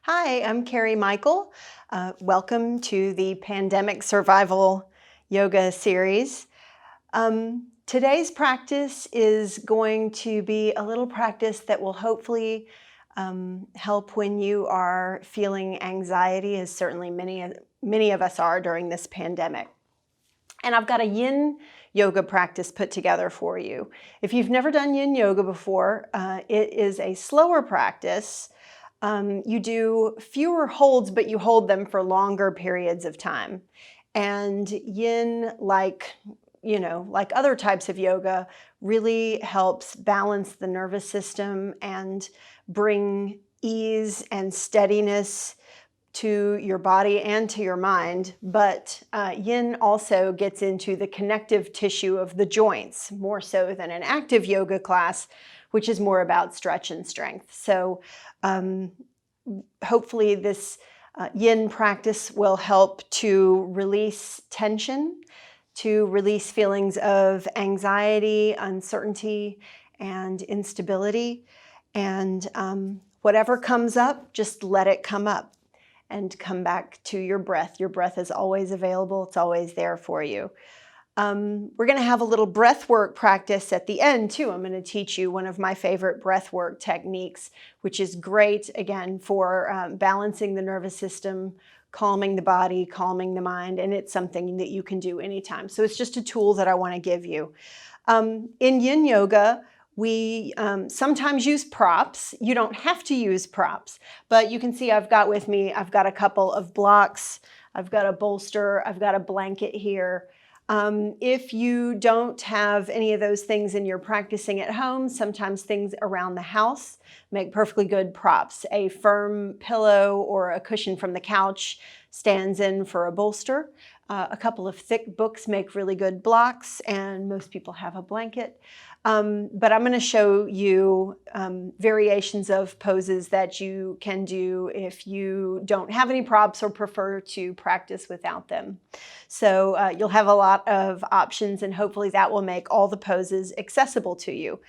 Hi, I'm Carrie Michael. Welcome to the Pandemic Survival Yoga series. Today's practice is going to be a little practice that will hopefully help when you are feeling anxiety, as certainly many of us are during this pandemic. And I've got a Yin Yoga practice put together for you. If you've never done Yin Yoga before, it is a slower practice. You do fewer holds, but you hold them for longer periods of time. And Yin, like other types of yoga, really helps balance the nervous system and bring ease and steadiness to your body and to your mind. But Yin also gets into the connective tissue of the joints, more so than an active yoga class, which is more about stretch and strength. So hopefully this Yin practice will help to release tension, to release feelings of anxiety, uncertainty, and instability. And whatever comes up, just let it come up and come back to your breath. Your breath is always available. It's always there for you. We're going to have a little breath work practice at the end too. I'm going to teach you one of my favorite breath work techniques, which is great, again, for balancing the nervous system, calming the body, calming the mind, and it's something that you can do anytime. So it's just a tool that I want to give you. In Yin Yoga, we sometimes use props. You don't have to use props, but you can see I've got a couple of blocks, I've got a bolster, I've got a blanket here. If you don't have any of those things and you're practicing at home, sometimes things around the house make perfectly good props. A firm pillow or a cushion from the couch stands in for a bolster. A couple of thick books make really good blocks, and most people have a blanket. But I'm going to show you variations of poses that you can do if you don't have any props or prefer to practice without them. So you'll have a lot of options, and hopefully that will make all the poses accessible to you.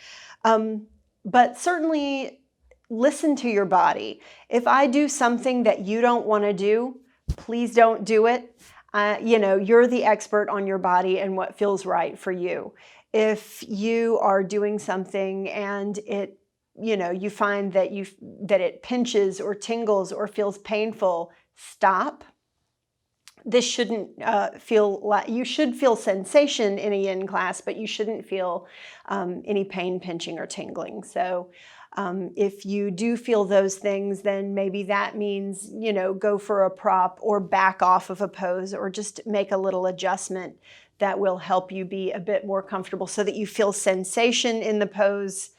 But certainly listen to your body. If I do something that you don't want to do, please don't do it. You're the expert on your body and what feels right for you. If you are doing something and you find that it pinches or tingles or feels painful, stop. This shouldn't feel like, you should feel sensation in a Yin class, but you shouldn't feel any pain, pinching, or tingling. So if you do feel those things, then maybe that means, go for a prop or back off of a pose or just make a little adjustment that will help you be a bit more comfortable so that you feel sensation in the pose,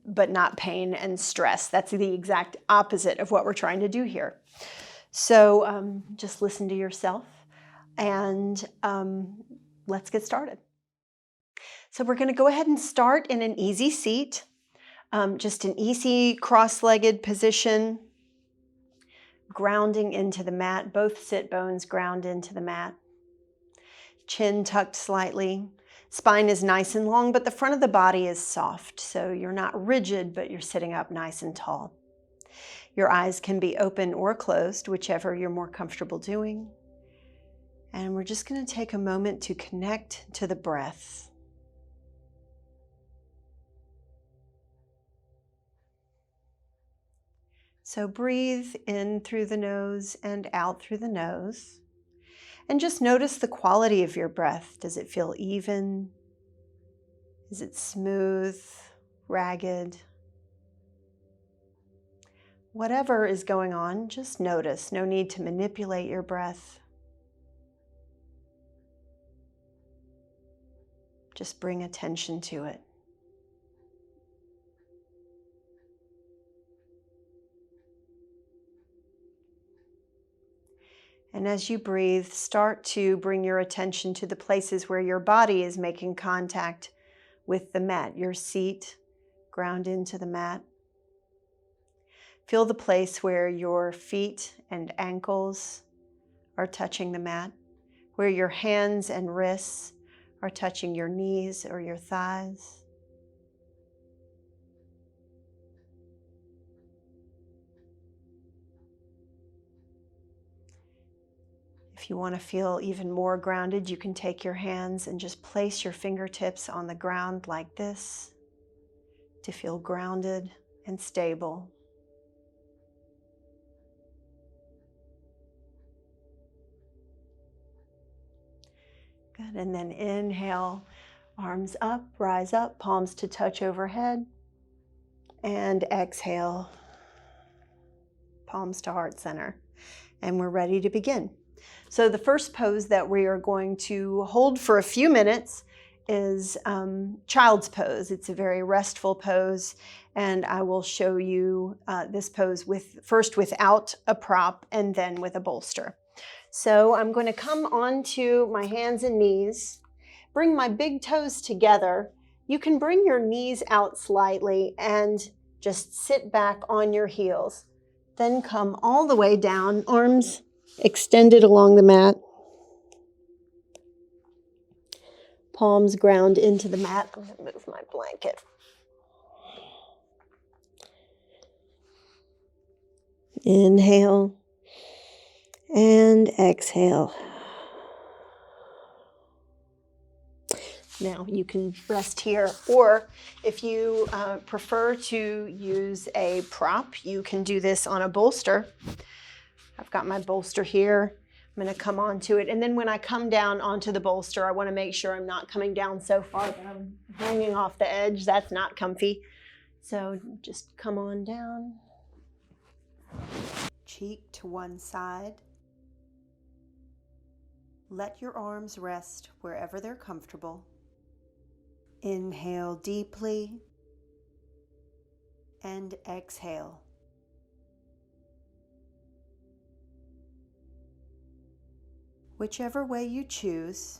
but not pain and stress. That's the exact opposite of what we're trying to do here. So just listen to yourself and let's get started. So we're going to go ahead and start in an easy seat, just an easy cross-legged position, grounding into the mat. Both sit bones ground into the mat. Chin tucked slightly. Spine is nice and long, but the front of the body is soft. So you're not rigid, but you're sitting up nice and tall. Your eyes can be open or closed, whichever you're more comfortable doing. And we're just going to take a moment to connect to the breath. So breathe in through the nose and out through the nose. And just notice the quality of your breath. Does it feel even? Is it smooth, ragged? Whatever is going on, just notice. No need to manipulate your breath. Just bring attention to it. And as you breathe, start to bring your attention to the places where your body is making contact with the mat. Your seat, ground into the mat. Feel the place where your feet and ankles are touching the mat, where your hands and wrists are touching your knees or your thighs. If you want to feel even more grounded, you can take your hands and just place your fingertips on the ground like this to feel grounded and stable. Good. And then inhale, arms up, rise up, palms to touch overhead. And exhale, palms to heart center. And we're ready to begin. So the first pose that we are going to hold for a few minutes is child's pose. It's a very restful pose, and I will show you this pose first without a prop and then with a bolster. So I'm going to come onto my hands and knees, bring my big toes together. You can bring your knees out slightly and just sit back on your heels. Then come all the way down, arms extended along the mat. Palms ground into the mat. I'm going to move my blanket. Inhale and exhale. Now you can rest here, or if you prefer to use a prop, you can do this on a bolster. I've got my bolster here. I'm going to come onto it, and then when I come down onto the bolster, I want to make sure I'm not coming down so far that I'm hanging off the edge. That's not comfy. So just come on down. Cheek to one side. Let your arms rest wherever they're comfortable. Inhale deeply and exhale. Whichever way you choose,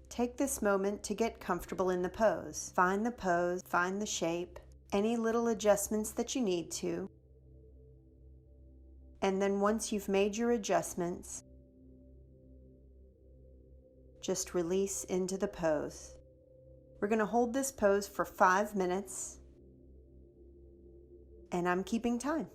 take this moment to get comfortable in the pose. Find the pose, find the shape, any little adjustments that you need to. And then once you've made your adjustments, just release into the pose. We're going to hold this pose for 5 minutes, and I'm keeping time.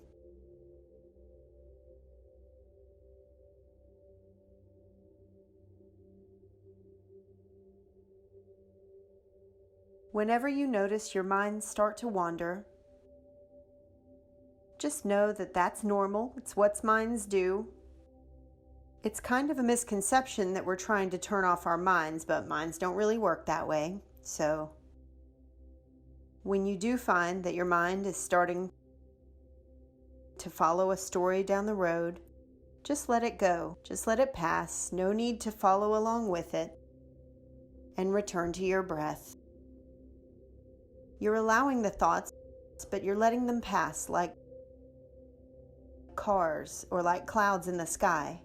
Whenever you notice your mind start to wander, just know that that's normal. It's what minds do. It's kind of a misconception that we're trying to turn off our minds, but minds don't really work that way. So when you do find that your mind is starting to follow a story down the road, just let it go. Just let it pass. No need to follow along with it. And return to your breath. You're allowing the thoughts, but you're letting them pass like cars or like clouds in the sky.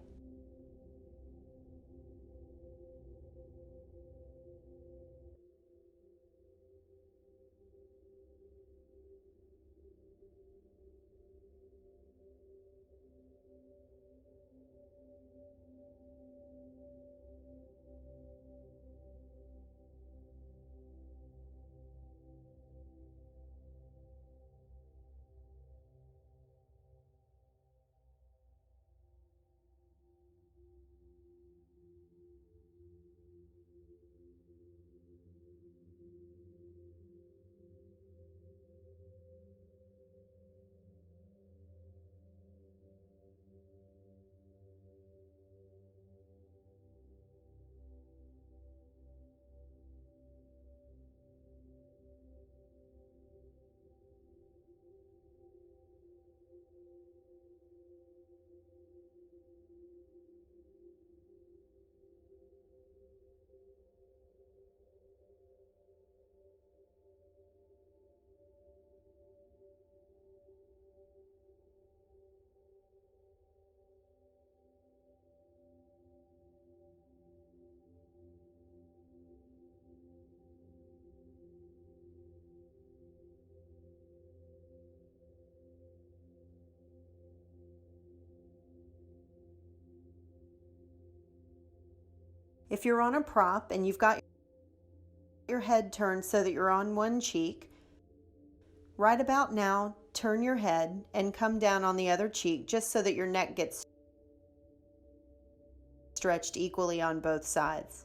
If you're on a prop and you've got your head turned so that you're on one cheek, right about now, turn your head and come down on the other cheek just so that your neck gets stretched equally on both sides.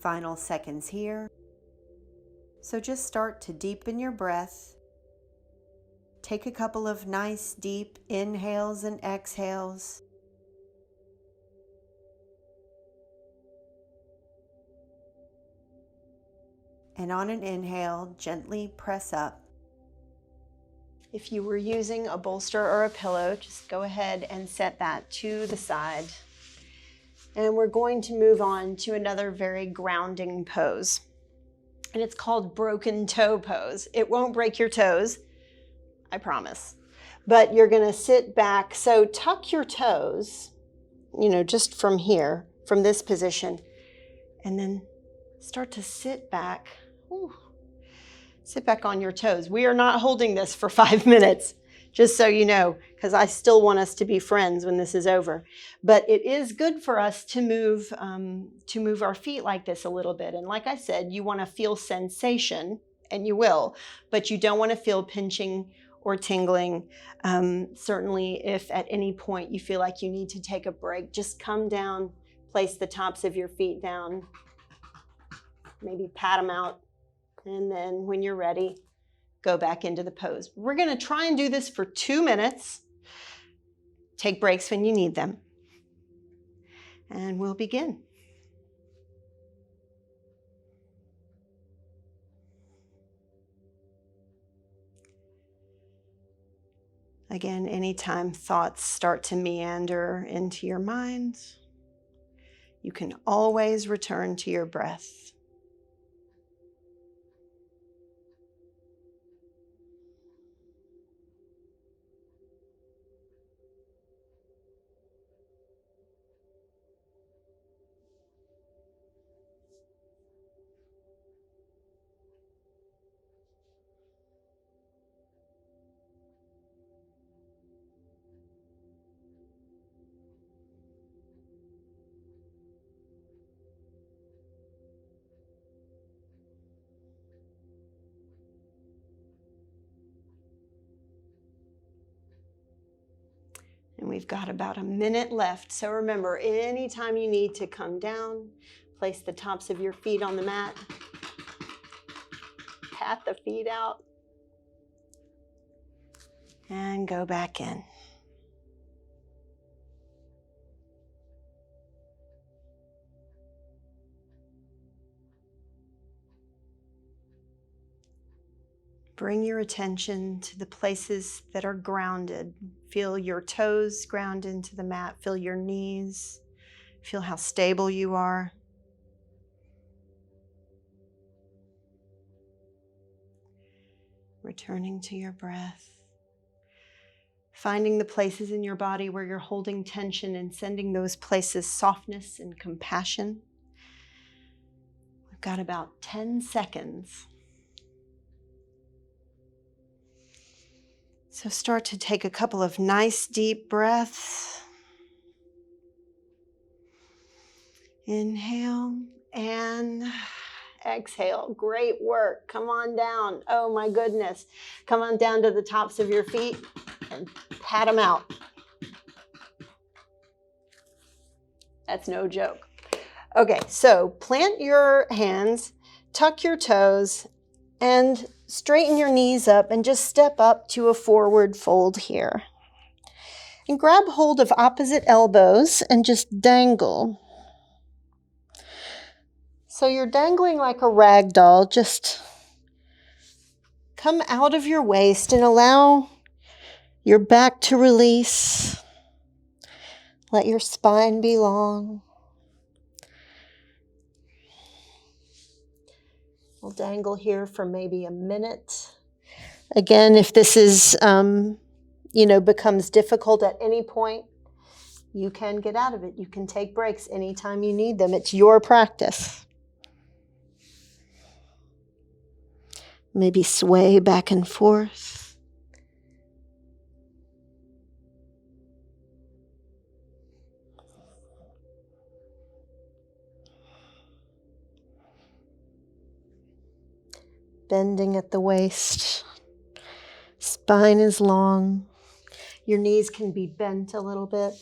Final seconds here. So just start to deepen your breath. Take a couple of nice deep inhales and exhales. And on an inhale, gently press up. If you were using a bolster or a pillow, just go ahead and set that to the side. And we're going to move on to another very grounding pose. And it's called broken toe pose. It won't break your toes, I promise. But you're going to sit back. So tuck your toes, just from here, from this position, and then start to sit back. Ooh. Sit back on your toes. We are not holding this for 5 minutes, just so you know, because I still want us to be friends when this is over. But it is good for us to move our feet like this a little bit. And like I said, you want to feel sensation, and you will, but you don't want to feel pinching or tingling. Certainly, if at any point you feel like you need to take a break, just come down, place the tops of your feet down, maybe pat them out. And then when you're ready, go back into the pose. We're going to try and do this for 2 minutes. Take breaks when you need them. And we'll begin. Again, anytime thoughts start to meander into your mind, you can always return to your breath. And we've got about a minute left. So remember, anytime you need to come down, place the tops of your feet on the mat, pat the feet out, and go back in. Bring your attention to the places that are grounded. Feel your toes ground into the mat. Feel your knees. Feel how stable you are. Returning to your breath. Finding the places in your body where you're holding tension and sending those places softness and compassion. We've got about 10 seconds. So start to take a couple of nice deep breaths. Inhale and exhale. Great work. Come on down. Oh my goodness. Come on down to the tops of your feet and pat them out. That's no joke. Okay, so plant your hands, tuck your toes, and straighten your knees up and just step up to a forward fold here. And grab hold of opposite elbows and just dangle. So you're dangling like a rag doll. Just come out of your waist and allow your back to release. Let your spine be long. We'll dangle here for maybe a minute. Again, if this is, becomes difficult at any point, you can get out of it. You can take breaks anytime you need them. It's your practice. Maybe sway back and forth. Bending at the waist. Spine is long. Your knees can be bent a little bit.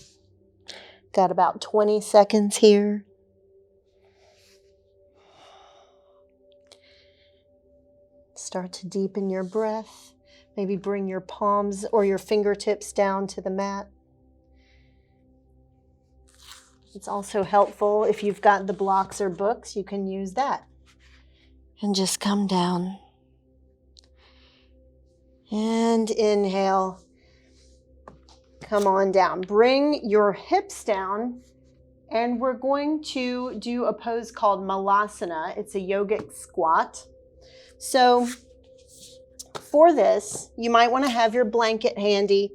Got about 20 seconds here. Start to deepen your breath. Maybe bring your palms or your fingertips down to the mat. It's also helpful if you've got the blocks or books, you can use that. And just come down. And inhale. Come on down. Bring your hips down. And we're going to do a pose called Malasana. It's a yogic squat. So for this, you might want to have your blanket handy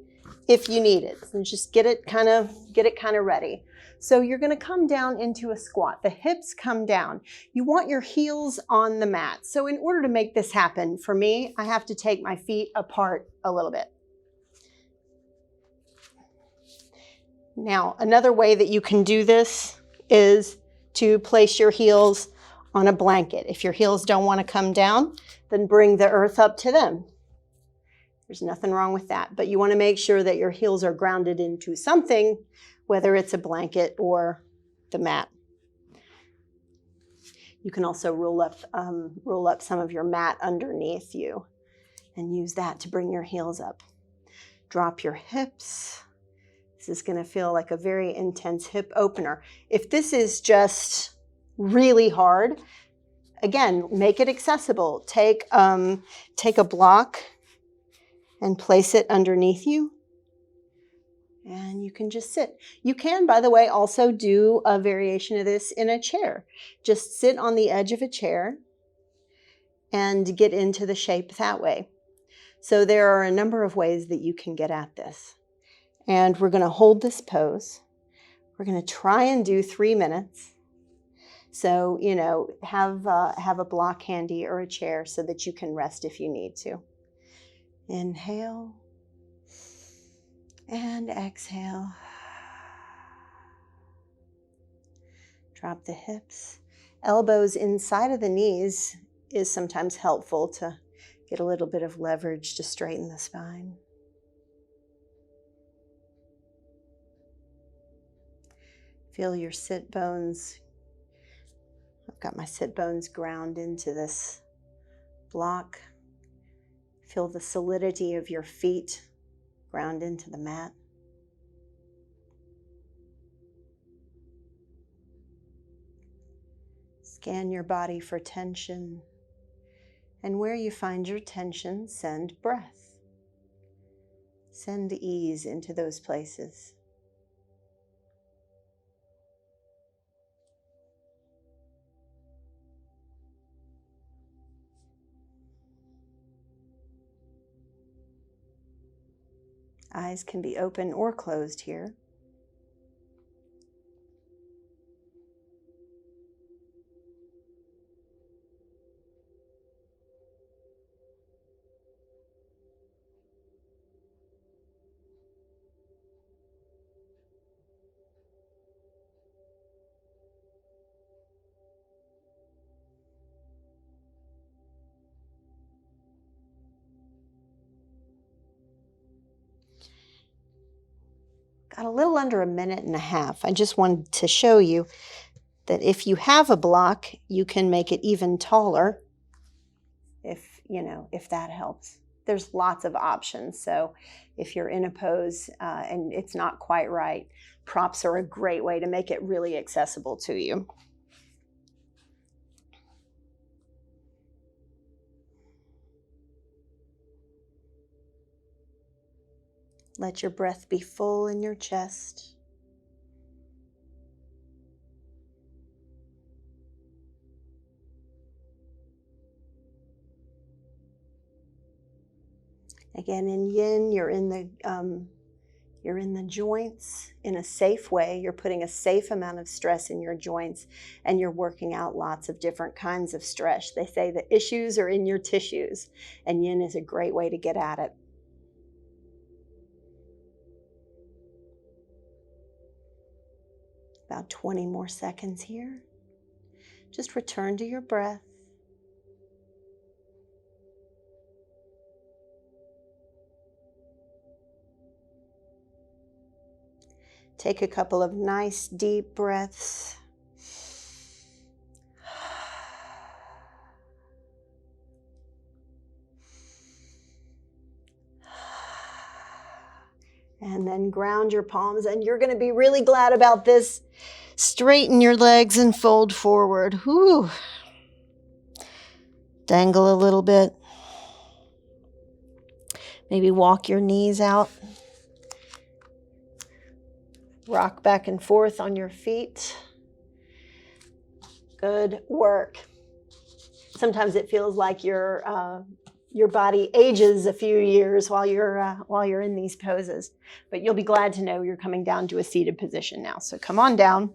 if you need it. And just get it kind of ready. So you're going to come down into a squat. The hips come down. You want your heels on the mat. So in order to make this happen, for me, I have to take my feet apart a little bit. Now, another way that you can do this is to place your heels on a blanket. If your heels don't want to come down, then bring the earth up to them. There's nothing wrong with that, but you want to make sure that your heels are grounded into something, whether it's a blanket or the mat. You can also roll up some of your mat underneath you and use that to bring your heels up. Drop your hips. This is going to feel like a very intense hip opener. If this is just really hard, again, make it accessible. Take a block and place it underneath you. And you can just sit. You can, by the way, also do a variation of this in a chair. Just sit on the edge of a chair and get into the shape that way. So there are a number of ways that you can get at this. And we're going to hold this pose. We're going to try and do 3 minutes. So, have a block handy or a chair so that you can rest if you need to. Inhale and exhale. Drop the hips. Elbows inside of the knees is sometimes helpful to get a little bit of leverage to straighten the spine. Feel your sit bones. I've got my sit bones ground into this block. Feel the solidity of your feet ground into the mat. Scan your body for tension. And where you find your tension, send breath. Send ease into those places. Eyes can be open or closed here. Got a little under 1.5 minutes. I just wanted to show you that if you have a block, you can make it even taller if that helps. There's lots of options. So if you're in a pose and it's not quite right, props are a great way to make it really accessible to you. Let your breath be full in your chest. Again, in Yin, you're in the joints in a safe way. You're putting a safe amount of stress in your joints, and you're working out lots of different kinds of stress. They say the issues are in your tissues, and Yin is a great way to get at it. About 20 more seconds here. Just return to your breath. Take a couple of nice deep breaths. And then ground your palms, and you're going to be really glad about this. Straighten your legs and fold forward. Whew. Dangle a little bit. Maybe walk your knees out. Rock back and forth on your feet. Good work. Sometimes it feels like your body ages a few years while you're in these poses, but you'll be glad to know you're coming down to a seated position now. So come on down.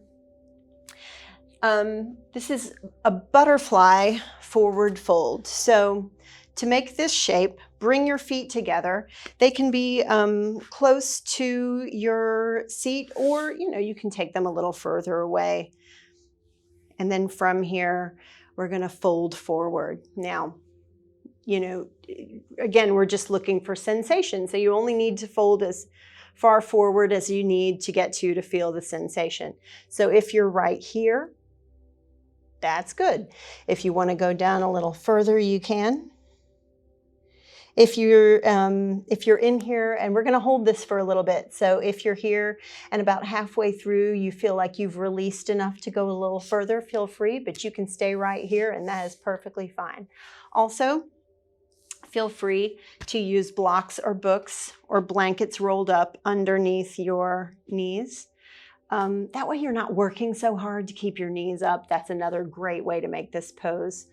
This is a butterfly forward fold. So to make this shape, bring your feet together. They can be close to your seat, or you can take them a little further away. And then from here, we're going to fold forward. Now, again, we're just looking for sensation. So you only need to fold as far forward as you need to get to feel the sensation. So if you're right here, that's good. If you want to go down a little further, you can. If you're in here, and we're going to hold this for a little bit. So if you're here and about halfway through, you feel like you've released enough to go a little further, feel free, but you can stay right here, and that is perfectly fine. Also, feel free to use blocks or books or blankets rolled up underneath your knees. That way you're not working so hard to keep your knees up. That's another great way to make this pose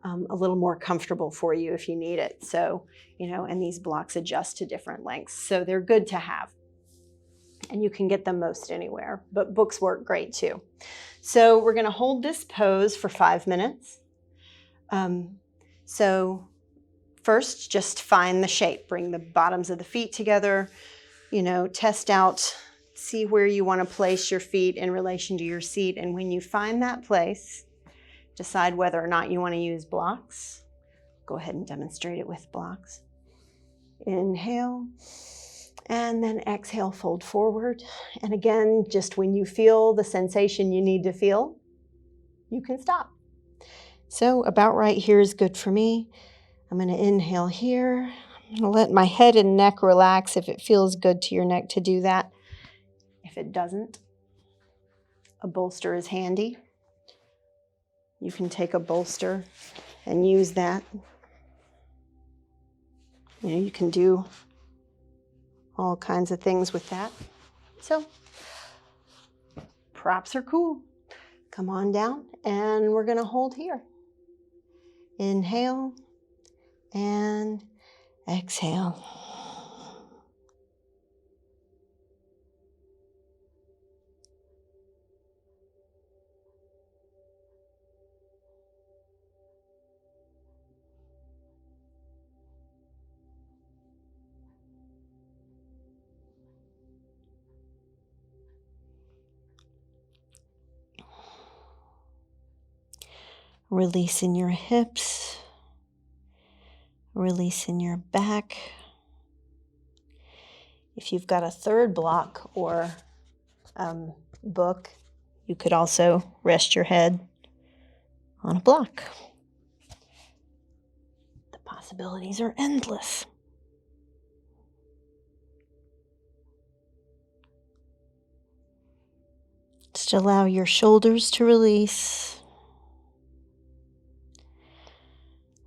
a little more comfortable for you if you need it. So, and these blocks adjust to different lengths. So they're good to have. And you can get them most anywhere, but books work great too. So we're going to hold this pose for 5 minutes. So first, just find the shape. Bring the bottoms of the feet together, test out, see where you want to place your feet in relation to your seat. And when you find that place, decide whether or not you want to use blocks. Go ahead and demonstrate it with blocks. Inhale, and then exhale, fold forward. And again, just when you feel the sensation you need to feel, you can stop. So about right here is good for me. I'm going to inhale here. I'm going to let my head and neck relax if it feels good to your neck to do that. If it doesn't, a bolster is handy. You can take a bolster and use that. You can do all kinds of things with that. So props are cool. Come on down, and we're going to hold here. Inhale and exhale. Releasing your hips, releasing your back. If you've got a third block or book, you could also rest your head on a block. The possibilities are endless. Just allow your shoulders to release.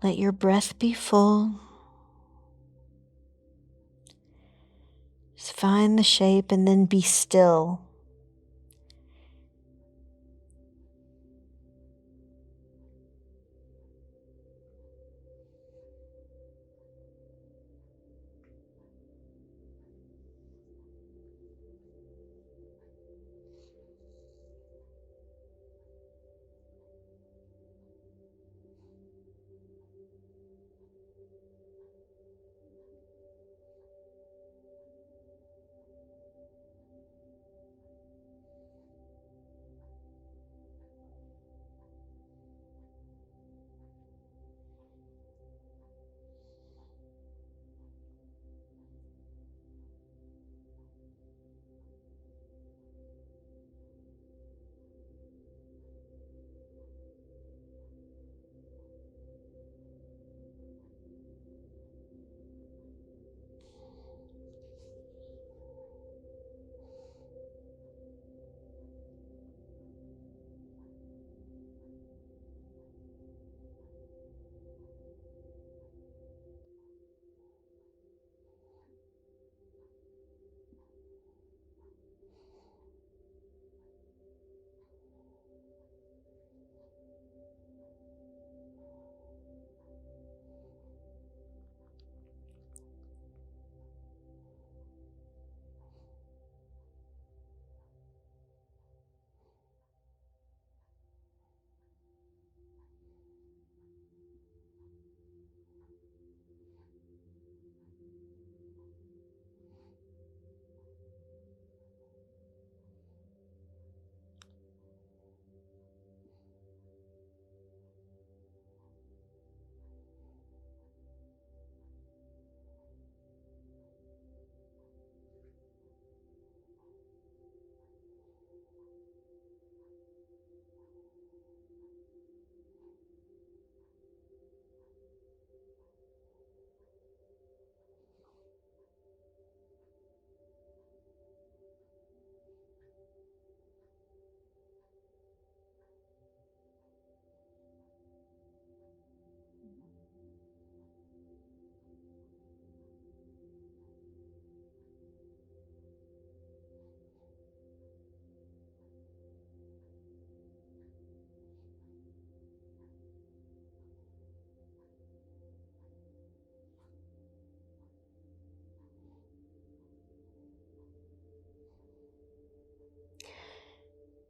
Let your breath be full. Just find the shape and then be still.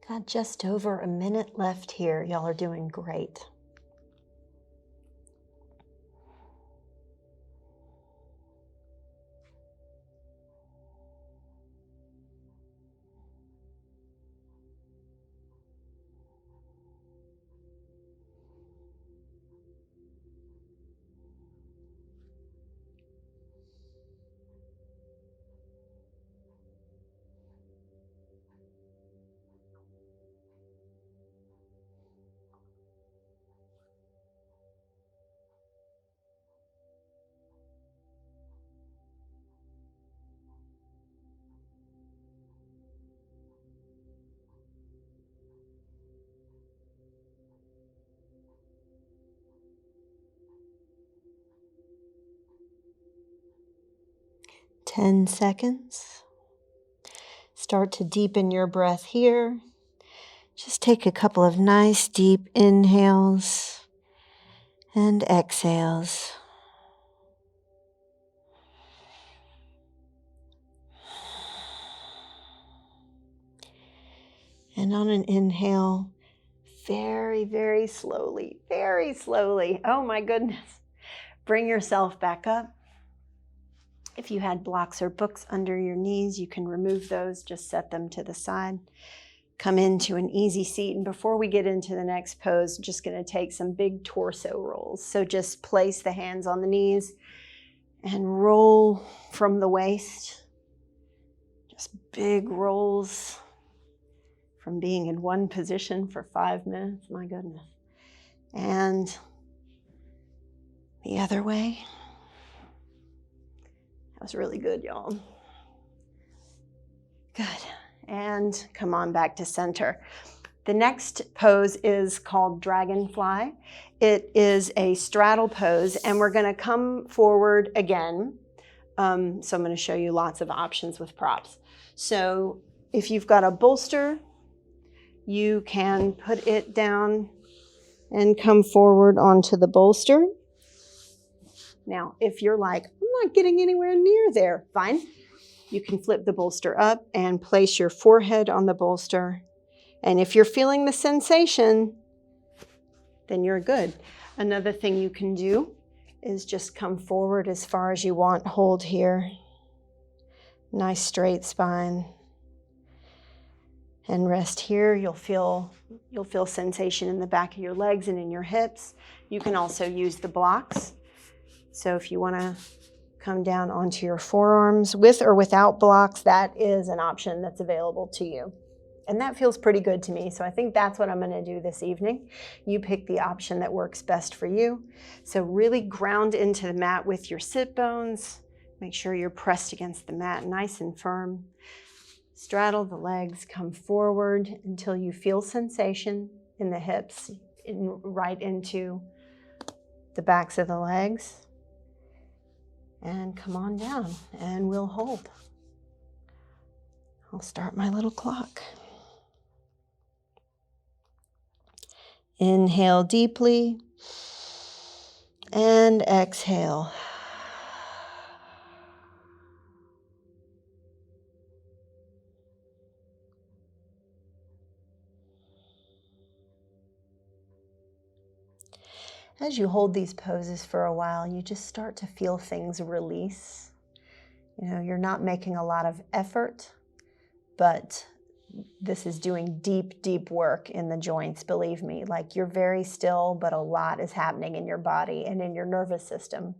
Got just over a minute left here. Y'all are doing great. 10 seconds. Start to deepen your breath here. Just take a couple of nice deep inhales and exhales. And on an inhale, very, very slowly, oh my goodness, bring yourself back up. If you had blocks or books under your knees, you can remove those, just set them to the side. Come into an easy seat. And before we get into the next pose, I'm just going to take some big torso rolls. So just place the hands on the knees and roll from the waist. Just big rolls from being in one position for 5 minutes. My goodness. And the other way. That was really good, y'all. Good. And come on back to center. The next pose is called Dragonfly. It is a straddle pose, and we're going to come forward again. So I'm going to show you lots of options with props. So if you've got a bolster, you can put it down and come forward onto the bolster. Now, if you're like, I'm not getting anywhere near there, fine. You can flip the bolster up and place your forehead on the bolster. And if you're feeling the sensation, then you're good. Another thing you can do is just come forward as far as you want. Hold here. Nice straight spine. And rest here. You'll feel sensation in the back of your legs and in your hips. You can also use the blocks. So if you want to come down onto your forearms with or without blocks, that is an option that's available to you. And that feels pretty good to me. So I think that's what I'm going to do this evening. You pick the option that works best for you. So really ground into the mat with your sit bones. Make sure you're pressed against the mat nice and firm. Straddle the legs, come forward until you feel sensation in the hips, right into the backs of the legs. And come on down and we'll hold. I'll start my little clock. Inhale deeply and exhale. As you hold these poses for a while, you just start to feel things release. You know, you're not making a lot of effort, but this is doing deep, deep work in the joints, believe me. Like, you're very still, but a lot is happening in your body and in your nervous system.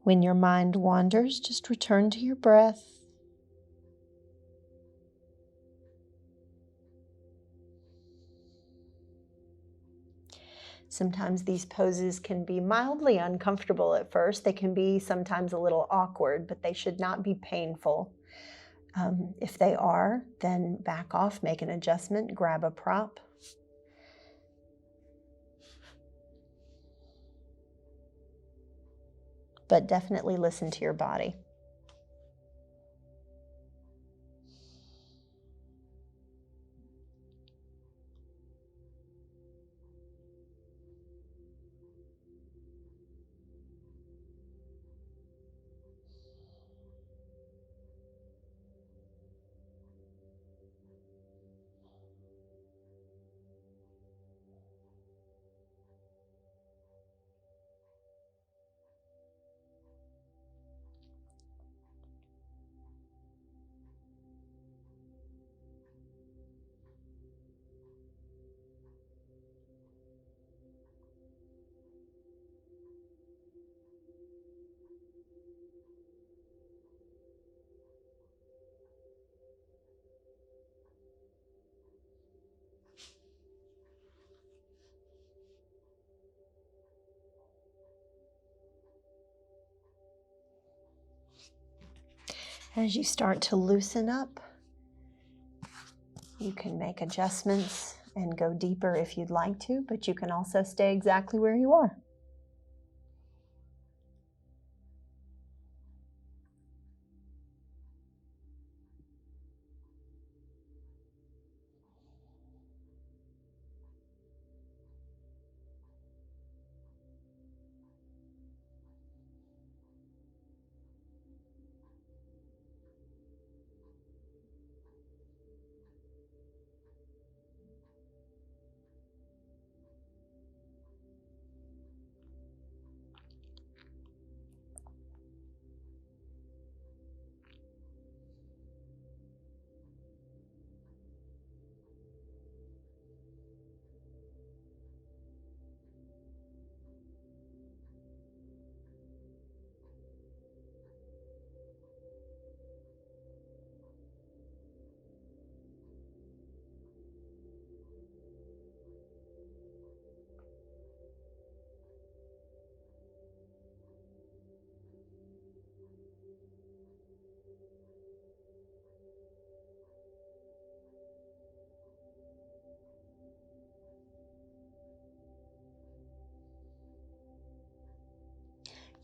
When your mind wanders, just return to your breath. Sometimes these poses can be mildly uncomfortable at first. They can be sometimes a little awkward, but they should not be painful. If they are, then back off, make an adjustment, grab a prop. But definitely listen to your body. As you start to loosen up, you can make adjustments and go deeper if you'd like to, but you can also stay exactly where you are.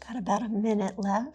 Got about a minute left.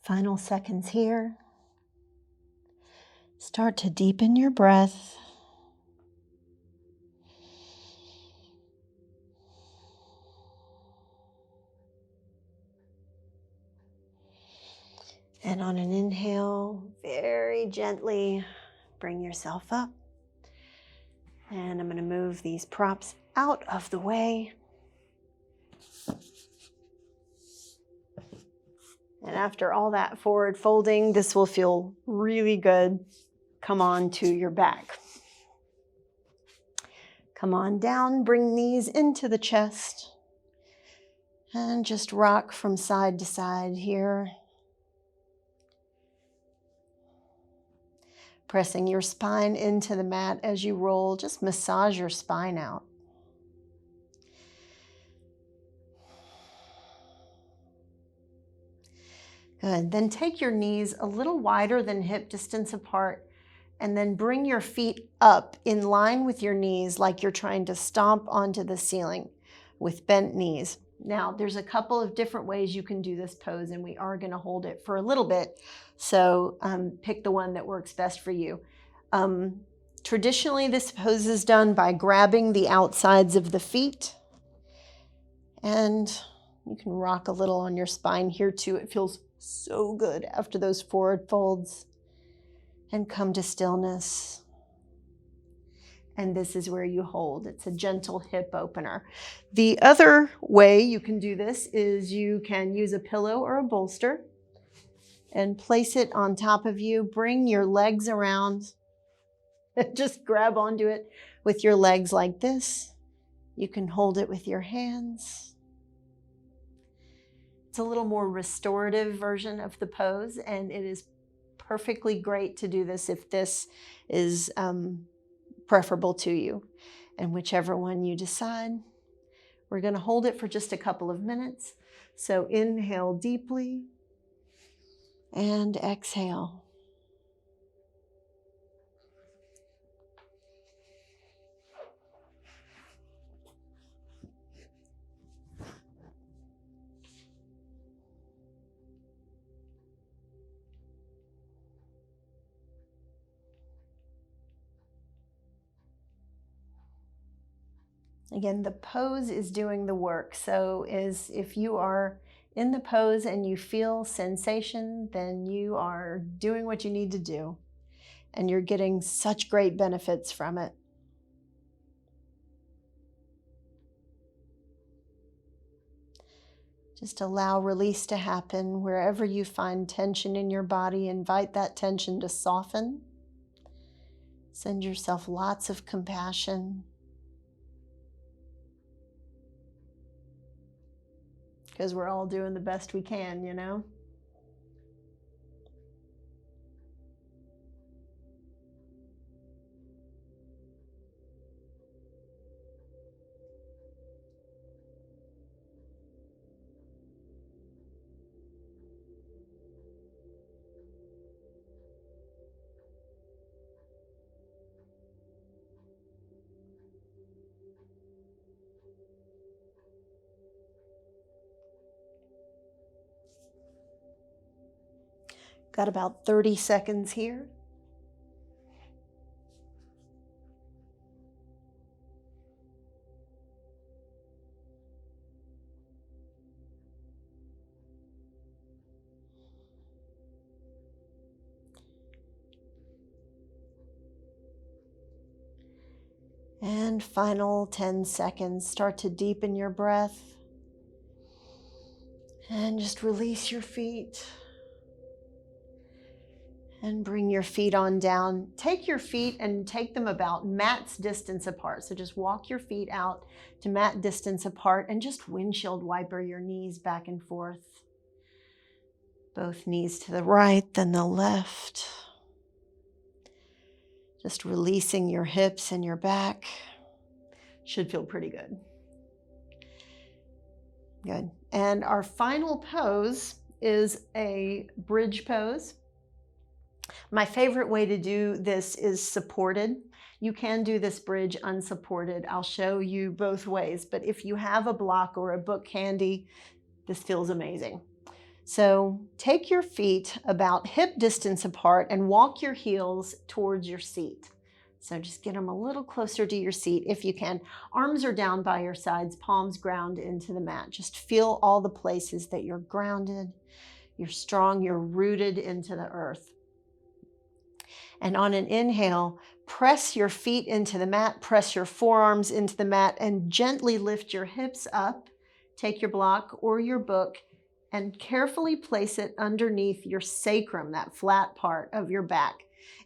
Final seconds here. Start to deepen your breath. And on an inhale, very gently bring yourself up. And I'm going to move these props out of the way. And after all that forward folding, this will feel really good. Come on to your back. Come on down, bring knees into the chest. And just rock from side to side here. Pressing your spine into the mat as you roll. Just massage your spine out. Good. Then take your knees a little wider than hip distance apart, and then bring your feet up in line with your knees like you're trying to stomp onto the ceiling with bent knees. Now, there's a couple of different ways you can do this pose, and we are going to hold it for a little bit. So pick the one that works best for you. Traditionally, this pose is done by grabbing the outsides of the feet, and you can rock a little on your spine here too. It feels so good after those forward folds. And come to stillness. And this is where you hold. It's a gentle hip opener. The other way you can do this is you can use a pillow or a bolster and place it on top of you. Bring your legs around. Just grab onto it with your legs like this. You can hold it with your hands. It's a little more restorative version of the pose, and it is perfectly great to do this if this is preferable to you. And whichever one you decide, we're going to hold it for just a couple of minutes. So inhale deeply and exhale. Again, the pose is doing the work. So if you are in the pose and you feel sensation, then you are doing what you need to do. And you're getting such great benefits from it. Just allow release to happen. Wherever you find tension in your body, invite that tension to soften. Send yourself lots of compassion. Because we're all doing the best we can, you know? Got about 30 seconds here. And final 10 seconds. Start to deepen your breath. And just release your feet. And bring your feet on down. Take your feet and take them about mat's distance apart. So just walk your feet out to mat distance apart and just windshield wiper your knees back and forth. Both knees to the right, then the left. Just releasing your hips and your back. Should feel pretty good. Good. And our final pose is a bridge pose. My favorite way to do this is supported. You can do this bridge unsupported. I'll show you both ways, but if you have a block or a book handy, this feels amazing. So take your feet about hip distance apart and walk your heels towards your seat. So just get them a little closer to your seat if you can. Arms are down by your sides, palms ground into the mat. Just feel all the places that you're grounded, you're strong, you're rooted into the earth. And on an inhale, press your feet into the mat, press your forearms into the mat, and gently lift your hips up. Take your block or your book and carefully place it underneath your sacrum, that flat part of your back.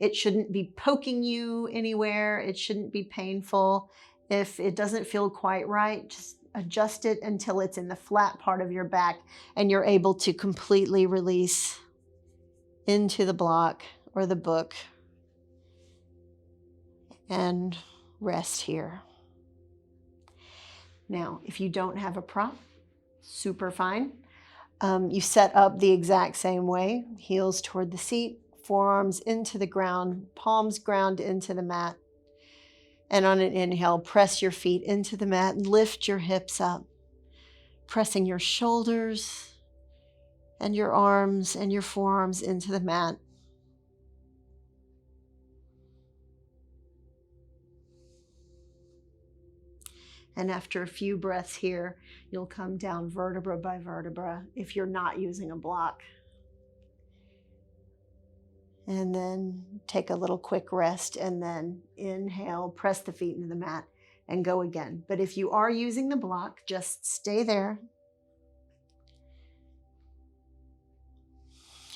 It shouldn't be poking you anywhere. It shouldn't be painful. If it doesn't feel quite right, just adjust it until it's in the flat part of your back and you're able to completely release into the block or the book and rest here. Now, if you don't have a prop, super fine. You set up the exact same way, heels toward the seat, forearms into the ground, palms ground into the mat. And on an inhale, press your feet into the mat and lift your hips up, pressing your shoulders and your arms and your forearms into the mat. And after a few breaths here, you'll come down vertebra by vertebra if you're not using a block. And then take a little quick rest and then inhale, press the feet into the mat and go again. But if you are using the block, just stay there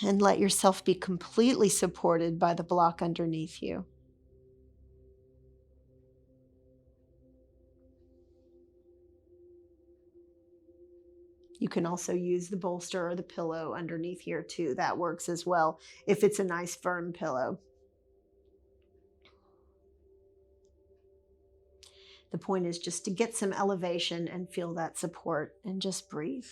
and let yourself be completely supported by the block underneath you. You can also use the bolster or the pillow underneath here too. That works as well if it's a nice firm pillow. The point is just to get some elevation and feel that support and just breathe.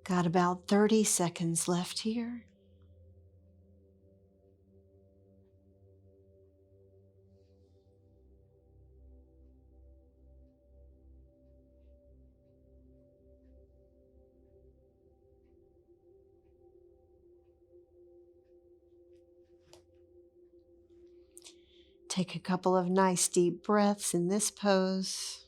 Got about 30 seconds left here. Take a couple of nice deep breaths in this pose.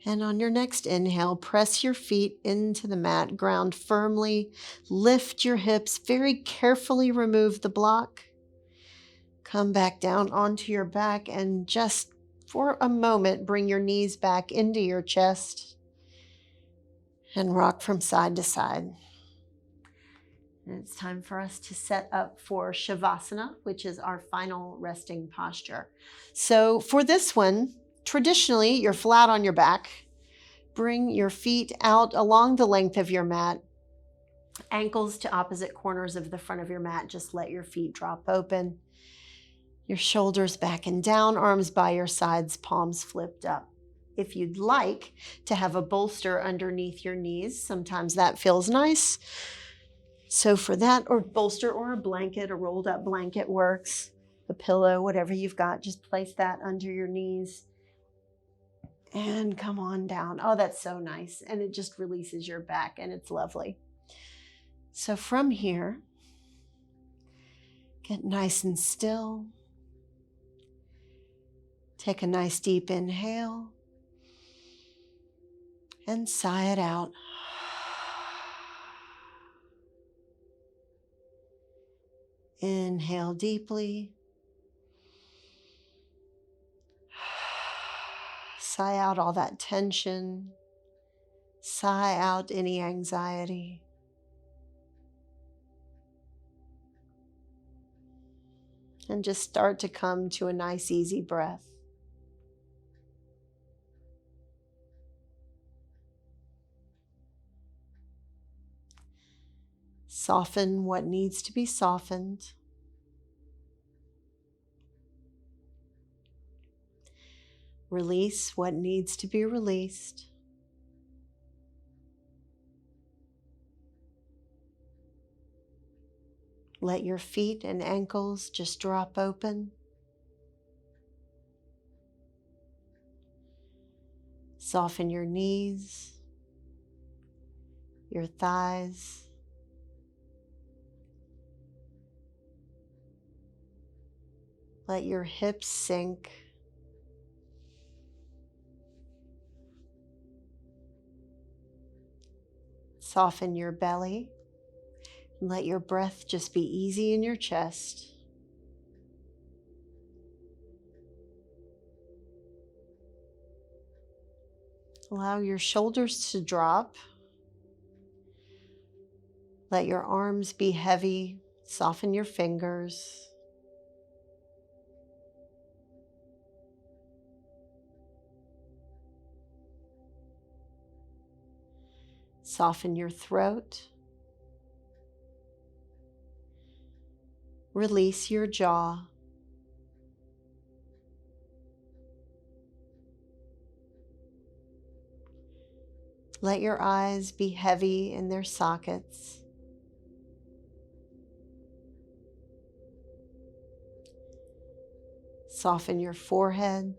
And on your next inhale, press your feet into the mat, ground firmly, lift your hips, very carefully remove the block. Come back down onto your back and just for a moment, bring your knees back into your chest and rock from side to side. And it's time for us to set up for Shavasana, which is our final resting posture. So for this one, traditionally, you're flat on your back. Bring your feet out along the length of your mat, ankles to opposite corners of the front of your mat. Just let your feet drop open. Your shoulders back and down, arms by your sides, palms flipped up. If you'd like to have a bolster underneath your knees, sometimes that feels nice. So for that, or bolster or a blanket, a rolled up blanket works, a pillow, whatever you've got, just place that under your knees and come on down. Oh, that's so nice. And it just releases your back and it's lovely. So from here, get nice and still. Take a nice deep inhale and sigh it out. Inhale deeply. Sigh out all that tension. Sigh out any anxiety. And just start to come to a nice, easy breath. Soften what needs to be softened. Release what needs to be released. Let your feet and ankles just drop open. Soften your knees, your thighs. Let your hips sink. Soften your belly. And let your breath just be easy in your chest. Allow your shoulders to drop. Let your arms be heavy. Soften your fingers. Soften your throat. Release your jaw. Let your eyes be heavy in their sockets. Soften your forehead,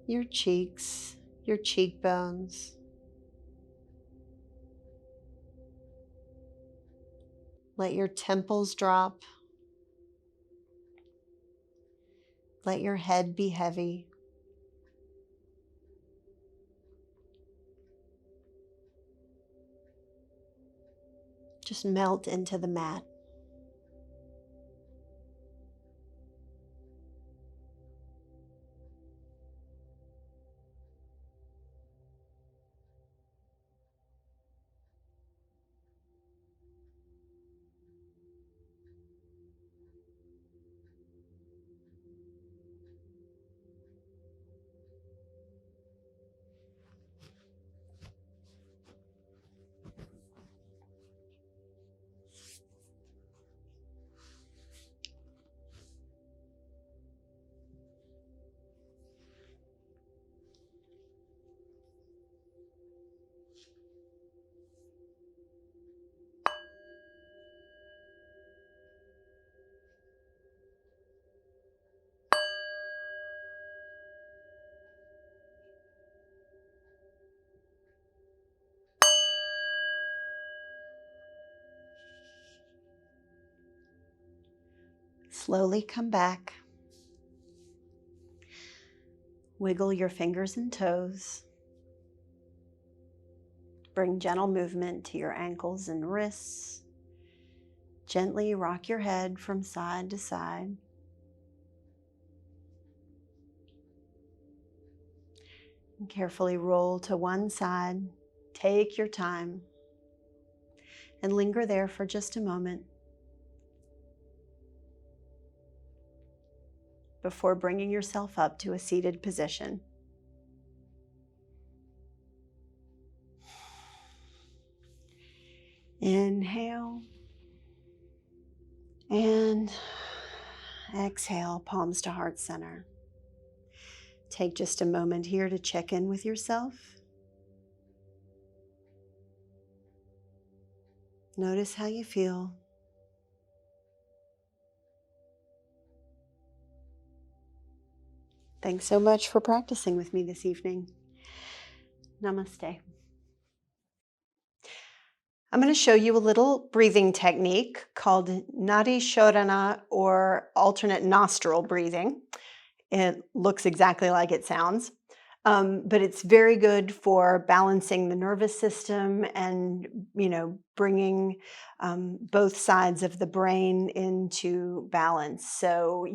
your cheeks, your cheekbones. Let your temples drop. Let your head be heavy. Just melt into the mat. Slowly come back. Wiggle your fingers and toes. Bring gentle movement to your ankles and wrists. Gently rock your head from side to side. And carefully roll to one side. Take your time and linger there for just a moment before bringing yourself up to a seated position. Inhale and exhale, palms to heart center. Take just a moment here to check in with yourself. Notice how you feel. Thanks so much for practicing with me this evening. Namaste. I'm going to show you a little breathing technique called Nadi Shodhana, or alternate nostril breathing. It looks exactly like it sounds, but it's very good for balancing the nervous system and, bringing both sides of the brain into balance. So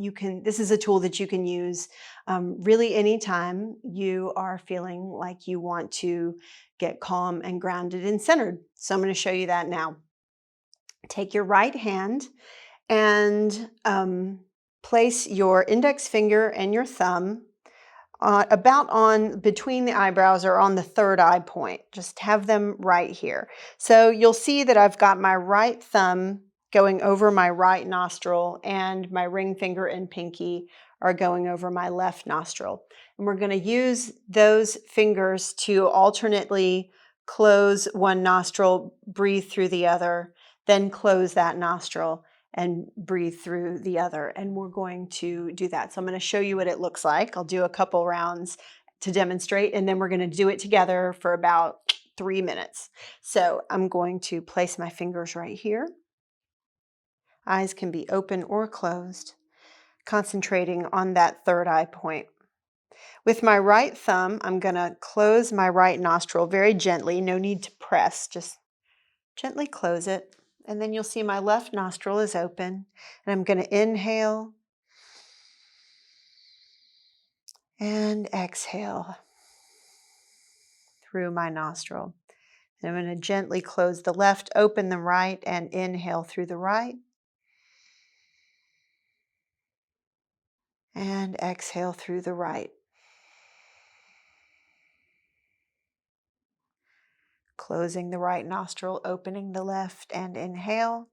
this is a tool that you can use really anytime you are feeling like you want to get calm and grounded and centered. So I'm going to show you that now. Take your right hand and place your index finger and your thumb about on between the eyebrows or on the third eye point. Just have them right here. So you'll see that I've got my right thumb going over my right nostril and my ring finger and pinky are going over my left nostril. And we're going to use those fingers to alternately close one nostril, breathe through the other, then close that nostril and breathe through the other. And we're going to do that. So I'm going to show you what it looks like. I'll do a couple rounds to demonstrate, and then we're going to do it together for about 3 minutes. So I'm going to place my fingers right here. Eyes can be open or closed, concentrating on that third eye point. With my right thumb, I'm going to close my right nostril very gently. No need to press, just gently close it. And then you'll see my left nostril is open. And I'm going to inhale and exhale through my nostril. And I'm going to gently close the left, open the right, and inhale through the right. And exhale through the right. Closing the right nostril, opening the left, and inhale.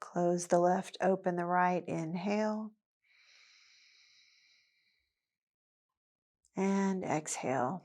Close the left, open the right, inhale. And exhale.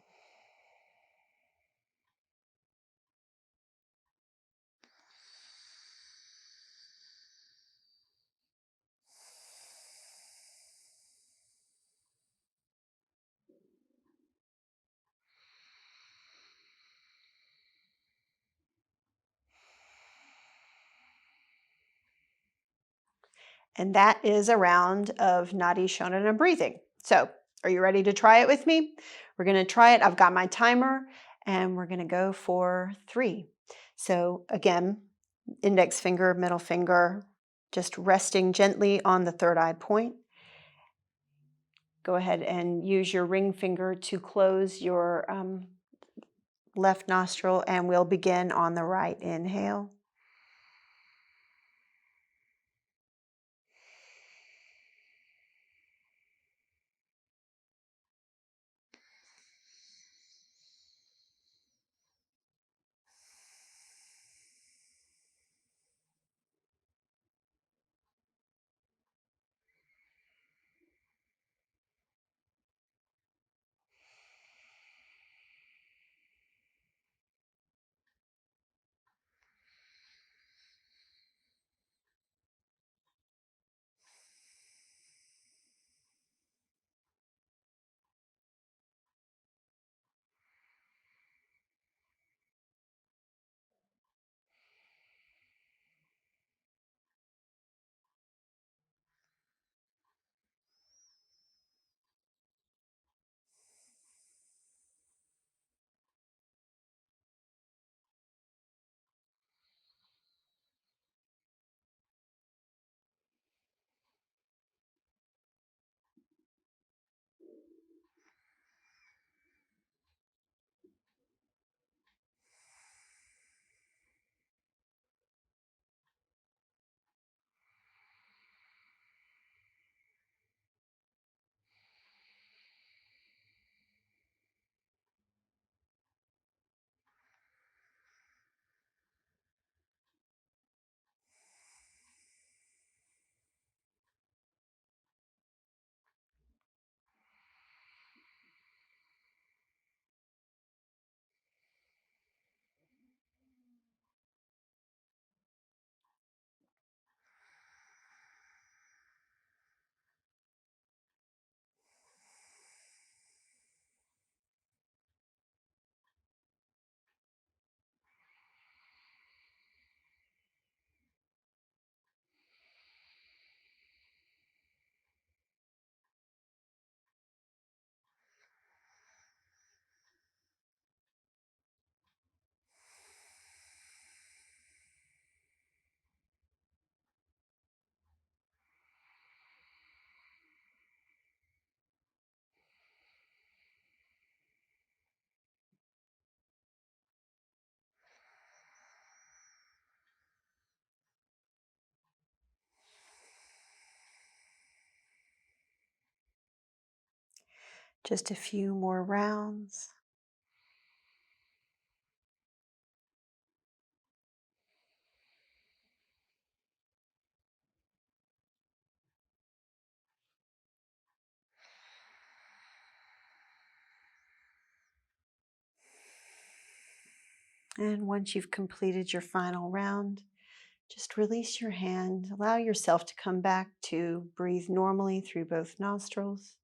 And that is a round of Nadi Shodhana breathing. So, are you ready to try it with me? We're going to try it. I've got my timer, and we're going to go for 3. So, again, index finger, middle finger, just resting gently on the third eye point. Go ahead and use your ring finger to close your left nostril, and we'll begin on the right. Inhale. Just a few more rounds. And once you've completed your final round, just release your hand. Allow yourself to come back to breathe normally through both nostrils.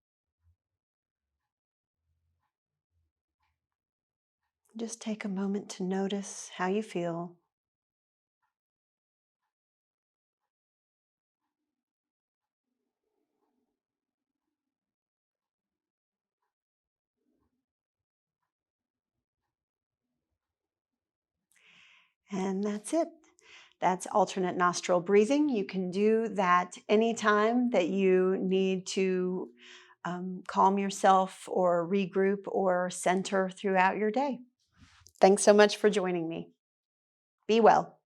Just take a moment to notice how you feel. And that's it. That's alternate nostril breathing. You can do that anytime that you need to calm yourself or regroup or center throughout your day. Thanks so much for joining me. Be well.